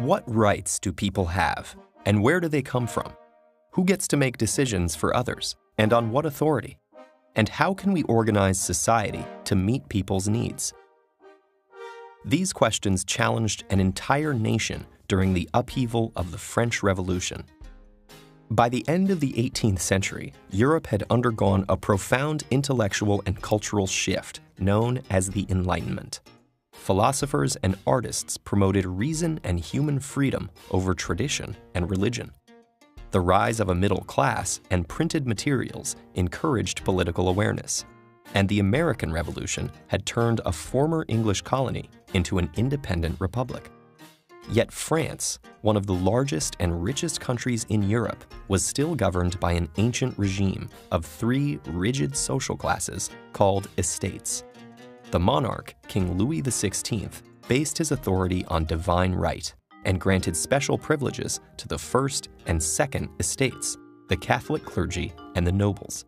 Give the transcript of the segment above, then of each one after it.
What rights do people have, and where do they come from? Who gets to make decisions for others, and on what authority? And how can we organize society to meet people's needs? These questions challenged an entire nation during the upheaval of the French Revolution. By the end of the 18th century, Europe had undergone a profound intellectual and cultural shift known as the Enlightenment. Philosophers and artists promoted reason and human freedom over tradition and religion. The rise of a middle class and printed materials encouraged political awareness. And the American Revolution had turned a former English colony into an independent republic. Yet France, one of the largest and richest countries in Europe, was still governed by an ancient regime of three rigid social classes called estates. The monarch, King Louis XVI, based his authority on divine right and granted special privileges to the first and second estates, the Catholic clergy and the nobles.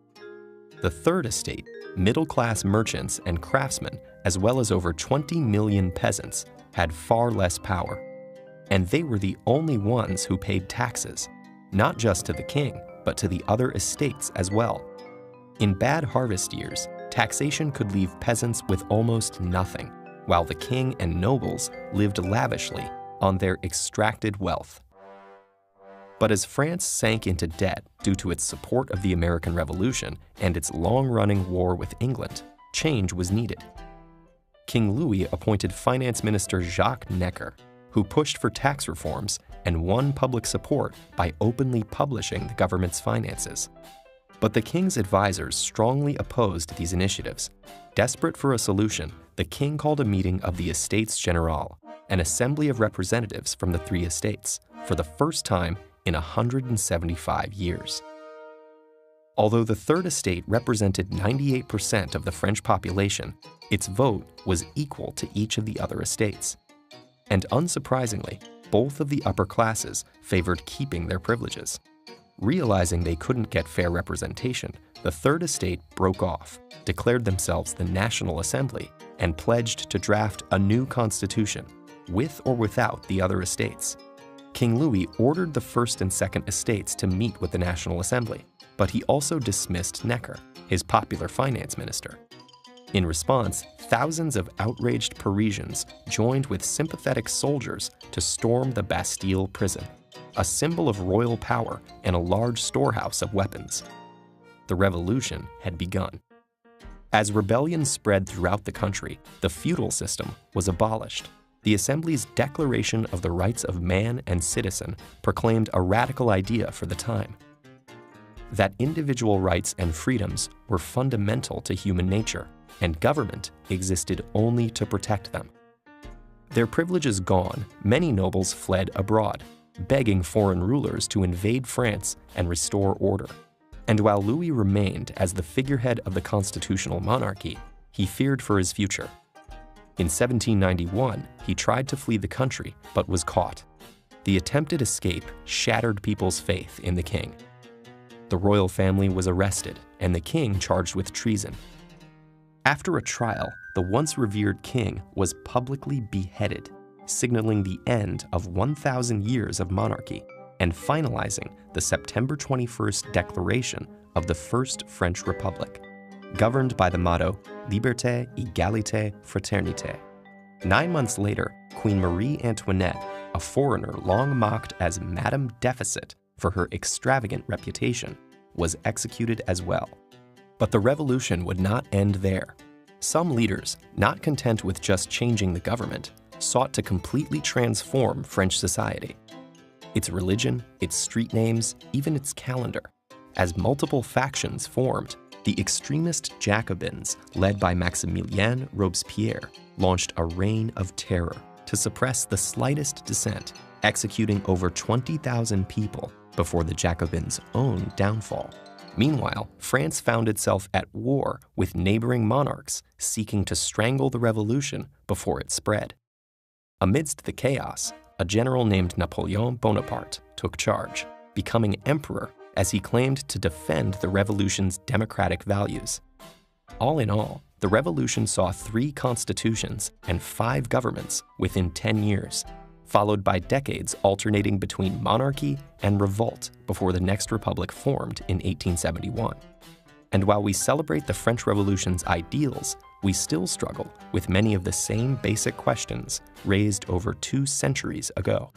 The third estate, middle-class merchants and craftsmen, as well as over 20 million peasants, had far less power. And they were the only ones who paid taxes, not just to the king, but to the other estates as well. In bad harvest years, taxation could leave peasants with almost nothing, while the king and nobles lived lavishly on their extracted wealth. But as France sank into debt due to its support of the American Revolution and its long-running war with England, change was needed. King Louis appointed Finance Minister Jacques Necker, who pushed for tax reforms and won public support by openly publishing the government's finances. But the king's advisors strongly opposed these initiatives. Desperate for a solution, the king called a meeting of the Estates General, an assembly of representatives from the three estates, for the first time in 175 years. Although the Third Estate represented 98% of the French population, its vote was equal to each of the other estates. And unsurprisingly, both of the upper classes favored keeping their privileges. Realizing they couldn't get fair representation, the Third Estate broke off, declared themselves the National Assembly, and pledged to draft a new constitution, with or without the other estates. King Louis ordered the First and Second Estates to meet with the National Assembly, but he also dismissed Necker, his popular finance minister. In response, thousands of outraged Parisians joined with sympathetic soldiers to storm the Bastille prison, a symbol of royal power and a large storehouse of weapons. The revolution had begun. As rebellion spread throughout the country, the feudal system was abolished. The Assembly's Declaration of the Rights of Man and Citizen proclaimed a radical idea for the time: that individual rights and freedoms were fundamental to human nature, and government existed only to protect them. Their privileges gone, many nobles fled abroad, begging foreign rulers to invade France and restore order. And while Louis remained as the figurehead of the constitutional monarchy, he feared for his future. In 1791, he tried to flee the country, but was caught. The attempted escape shattered people's faith in the king. The royal family was arrested, and the king charged with treason. After a trial, the once revered king was publicly beheaded, signaling the end of 1,000 years of monarchy and finalizing the September 21st declaration of the First French Republic, governed by the motto Liberté, Égalité, Fraternité. 9 months later, Queen Marie Antoinette, a foreigner long mocked as Madame Deficit for her extravagant reputation, was executed as well. But the revolution would not end there. Some leaders, not content with just changing the government, sought to completely transform French society. Its religion, its street names, even its calendar. As multiple factions formed, the extremist Jacobins, led by Maximilien Robespierre, launched a reign of terror to suppress the slightest dissent, executing over 20,000 people before the Jacobins' own downfall. Meanwhile, France found itself at war with neighboring monarchs seeking to strangle the revolution before it spread. Amidst the chaos, a general named Napoleon Bonaparte took charge, becoming emperor as he claimed to defend the revolution's democratic values. All in all, the revolution saw 3 constitutions and 5 governments within 10 years, followed by decades alternating between monarchy and revolt before the next republic formed in 1871. And while we celebrate the French Revolution's ideals, we still struggle with many of the same basic questions raised over 2 centuries ago.